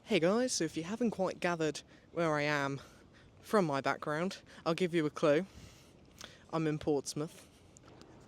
Hey guys, so if you haven't quite gathered where I am from my background, I'll give you a clue. I'm in Portsmouth.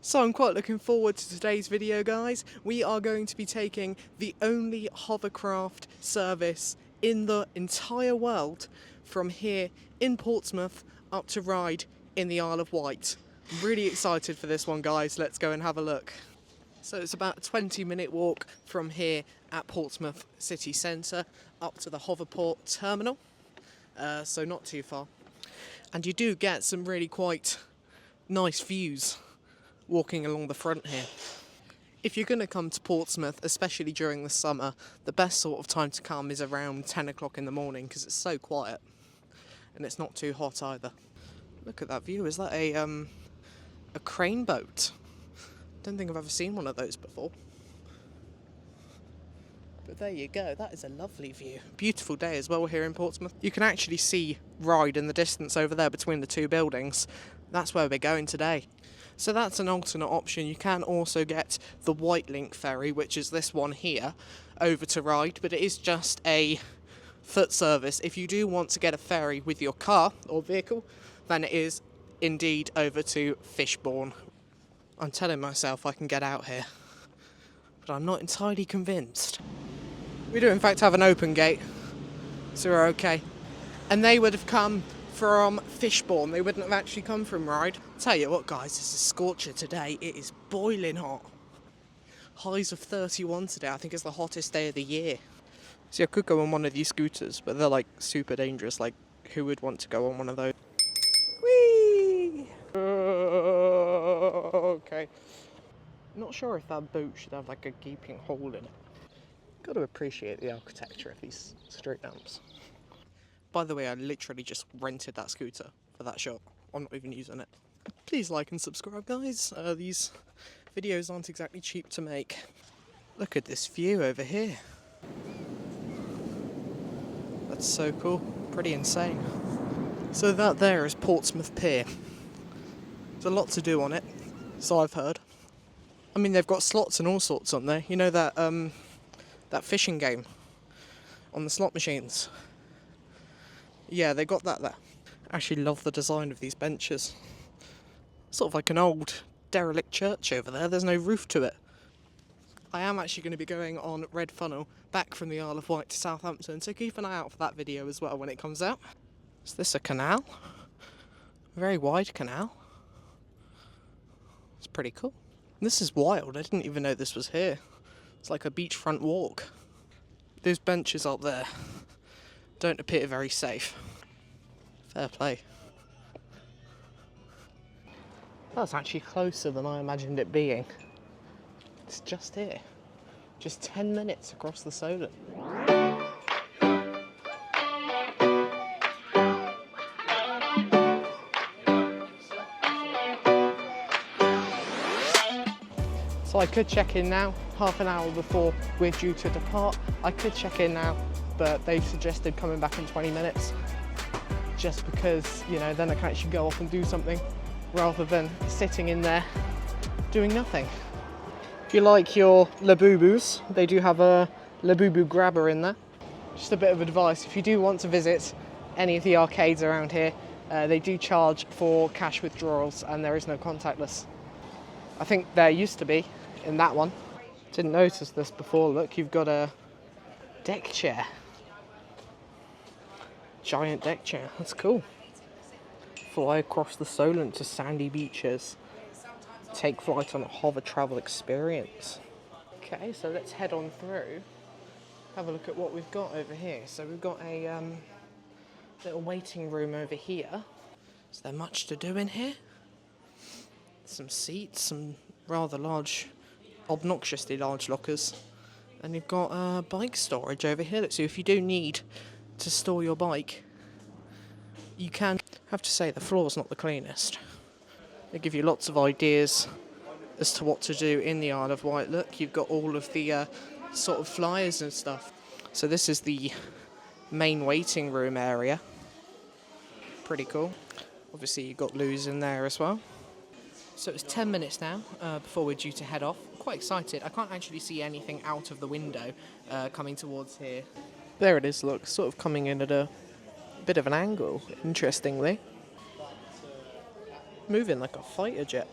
So I'm quite looking forward to today's video, guys. We are going to be taking the only hovercraft service in the entire world from here in Portsmouth up to Ryde in the Isle of Wight. I'm really excited for this one, guys. Let's go and have a look. So it's about a 20-minute walk from here at Portsmouth city centre up to the Hoverport terminal, so not too far. And you do get some really quite nice views walking along the front here. If you're going to come to Portsmouth, especially during the summer, the best sort of time to come is around 10 o'clock in the morning because it's so quiet and it's not too hot either. Look at that view. Is that a crane boat? Don't think I've ever seen one of those before. But there you go, that is a lovely view. Beautiful day as well here in Portsmouth. You can actually see Ryde in the distance over there between the two buildings. That's where we're going today. So that's an alternate option. You can also get the White Link ferry, which is this one here, over to Ryde, but it is just a foot service. If you do want to get a ferry with your car or vehicle, then it is indeed over to Fishbourne. I'm telling myself I can get out here, but I'm not entirely convinced. We do in fact have an open gate, so we're okay. And they would have come from Fishbourne, they wouldn't have actually come from Ryde. Tell you what guys, it's a scorcher today, it is boiling hot. Highs of 31 today, I think it's the hottest day of the year. See, I could go on one of these scooters, but they're like super dangerous, like who would want to go on one of those? Whee! Okay. Not sure if that boat should have like a gaping hole in it. Got to appreciate the architecture of these street lamps. By the way, I literally just rented that scooter for that shot. I'm not even using it. Please like and subscribe, guys. These videos aren't exactly cheap to make. Look at this view over here. That's so cool. Pretty insane. So that there is Portsmouth Pier. There's a lot to do on it, so I've heard. I mean, they've got slots and all sorts on there. You know that that fishing game on the slot machines? Yeah, they got that there. I actually love the design of these benches. Sort of like an old derelict church over there. There's no roof to it. I am actually going to be going on Red Funnel back from the Isle of Wight to Southampton, so keep an eye out for that video as well when it comes out. Is this a canal? A very wide canal. It's pretty cool. This is wild, I didn't even know this was here. It's like a beachfront walk. Those benches up there don't appear very safe. Fair play. That's actually closer than I imagined it being. It's just here. Just 10 minutes across the Solent. So I could check in now, half an hour before we're due to depart. I could check in now, but they've suggested coming back in 20 minutes. Just because, you know, then I can actually go off and do something rather than sitting in there doing nothing. If you like your Labubus, they do have a Labubu grabber in there. Just a bit of advice, if you do want to visit any of the arcades around here, they do charge for cash withdrawals and there is no contactless. I think there used to be in that one. Didn't notice this before. Look, you've got a deck chair. Giant deck chair. That's cool. Fly across the Solent to sandy beaches. Take flight on a HoverTravel experience. Okay, so let's head on through. Have a look at what we've got over here. So we've got a little waiting room over here. Is there much to do in here? Some seats, some rather large, obnoxiously large lockers. And you've got bike storage over here. So if you do need to store your bike, you can. I have to say, the floor's not the cleanest. They give you lots of ideas as to what to do in the Isle of Wight. Look, you've got all of the sort of flyers and stuff. So this is the main waiting room area. Pretty cool. Obviously you've got loos in there as well. So it's 10 minutes now before we're due to head off. Quite excited. I can't actually see anything out of the window coming towards here. There it is, look, sort of coming in at a bit of an angle, interestingly. Moving like a fighter jet.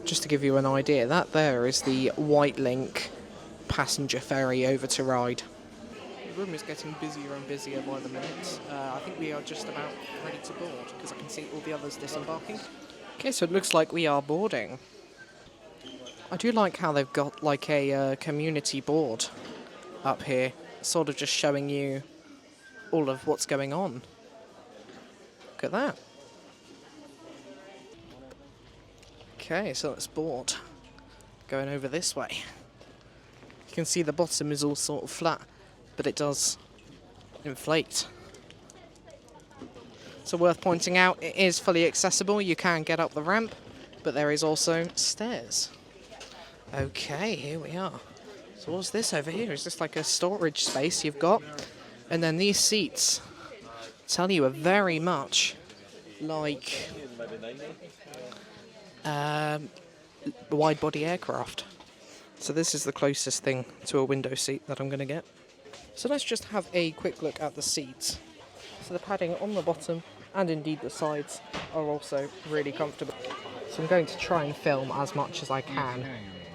Just to give you an idea, that there is the White Link passenger ferry over to Ryde. The room is getting busier and busier by the minute. I think we are just about ready to board because I can see all the others disembarking. Okay, so it looks like we are boarding. I do like how they've got like a community board up here, sort of just showing you all of what's going on. Look at that. Okay, so let's board. Going over this way. You can see the bottom is all sort of flat, but it does inflate. So worth pointing out, it is fully accessible. You can get up the ramp, but there is also stairs. Okay, here we are. So what's this over here? Is this like a storage space you've got? And then these seats, tell you, are very much like wide body aircraft. So this is the closest thing to a window seat that I'm going to get. So let's just have a quick look at the seats. So the padding on the bottom and indeed the sides are also really comfortable. So I'm going to try and film as much as I can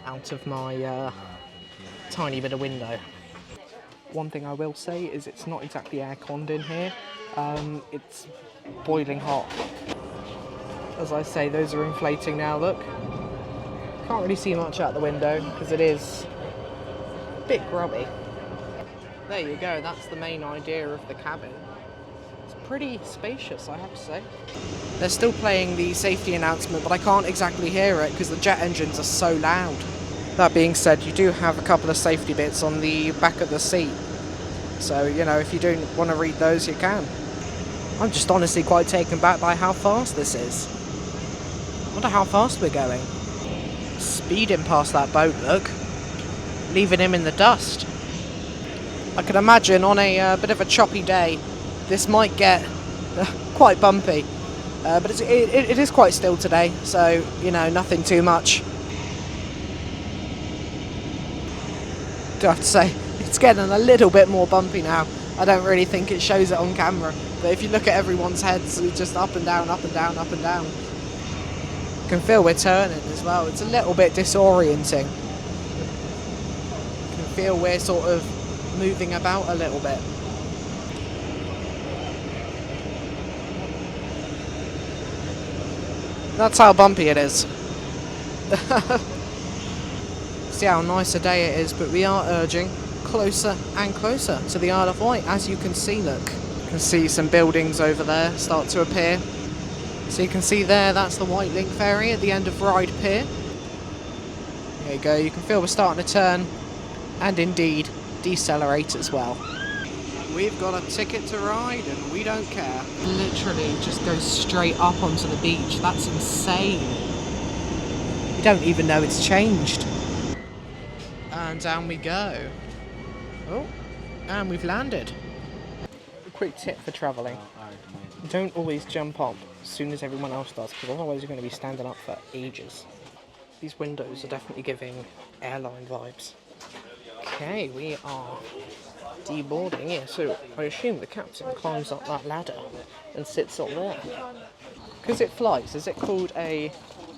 out of my tiny bit of window. One thing I will say is it's not exactly air-conned in here. It's boiling hot. As I say, those are inflating now, look. Can't really see much out the window because it is a bit grubby. There you go, that's the main idea of the cabin. It's pretty spacious, I have to say. They're still playing the safety announcement, but I can't exactly hear it because the jet engines are so loud. That being said, you do have a couple of safety bits on the back of the seat. So, you know, if you do want to read those, you can. I'm just honestly quite taken back by how fast this is. I wonder how fast we're going. Speeding past that boat, look. Leaving him in the dust. I can imagine on a bit of a choppy day, this might get quite bumpy. But it is quite still today, so, you know, nothing too much. Do I have to say, it's getting a little bit more bumpy now. I don't really think it shows it on camera, but if you look at everyone's heads, it's just up and down, up and down, up and down. You can feel we're turning as well. It's a little bit disorienting. You can feel we're sort of moving about a little bit. That's how bumpy it is. See how nice a day it is, but we are urging closer and closer to the Isle of Wight. As you can see, look. You can see some buildings over there start to appear. So you can see there, that's the White Link Ferry at the end of Ryde Pier. There you go, you can feel we're starting to turn and indeed decelerate as well. We've got a ticket to ride and we don't care. Literally just goes straight up onto the beach. That's insane. You don't even know it's changed. And down we go. Oh, and we've landed. A quick tip for travelling. Don't always jump up as soon as everyone else does, because otherwise you're going to be standing up for ages. These windows are definitely giving airline vibes. Okay, we are deboarding here, so I assume the captain climbs up that ladder and sits up there. Because it flies, is it called a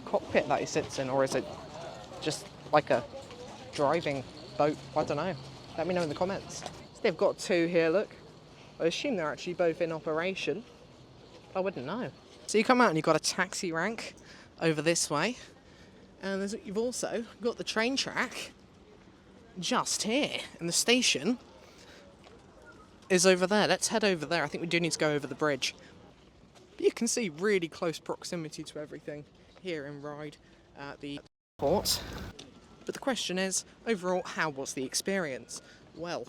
cockpit that he sits in, or is it just like a driving boat? I don't know. Let me know in the comments. So they've got two here, look. I assume they're actually both in operation. I wouldn't know. So you come out and you've got a taxi rank over this way. And you've also got the train track just here. And the station is over there. Let's head over there. I think we do need to go over the bridge. But you can see really close proximity to everything here in Ryde at the port. But the question is, overall, how was the experience? Well,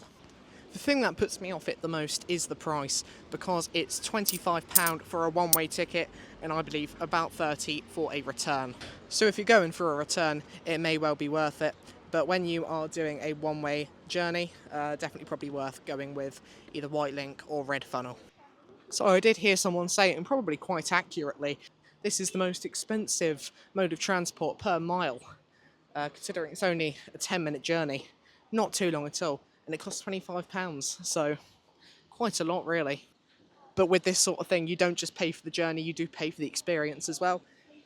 the thing that puts me off it the most is the price, because it's £25 for a one-way ticket and I believe about £30 for a return. So if you're going for a return, it may well be worth it, but when you are doing a one-way journey. Definitely probably worth going with either White Link or Red Funnel. So I did hear someone say, and probably quite accurately, this is the most expensive mode of transport per mile, considering it's only a 10-minute journey. Not too long at all, and it costs £25, so quite a lot really. But with this sort of thing, you don't just pay for the journey, you do pay for the experience as well.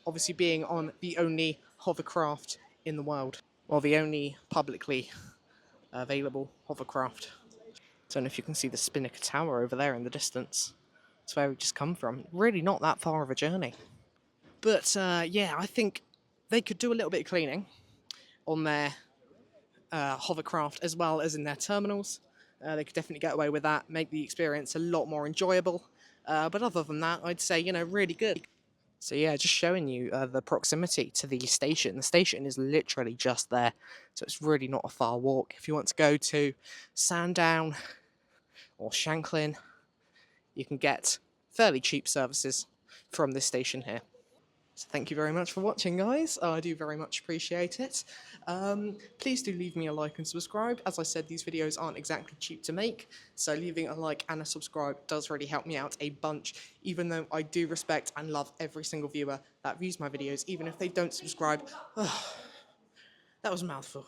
Obviously being on the only hovercraft in the world, or the only publicly available hovercraft. Don't know if you can see the Spinnaker Tower over there in the distance. It's where we just come from. Really not that far of a journey. But yeah, I think they could do a little bit of cleaning on their hovercraft as well as in their terminals. They could definitely get away with that, make the experience a lot more enjoyable. But other than that, I'd say, really good. So yeah, just showing you the proximity to the station. The station is literally just there, so it's really not a far walk. If you want to go to Sandown or Shanklin, you can get fairly cheap services from this station here. So thank you very much for watching, guys. I do very much appreciate it. Please do leave me a like and subscribe. As I said, these videos aren't exactly cheap to make, so leaving a like and a subscribe does really help me out a bunch, even though I do respect and love every single viewer that views my videos, even if they don't subscribe. That was a mouthful.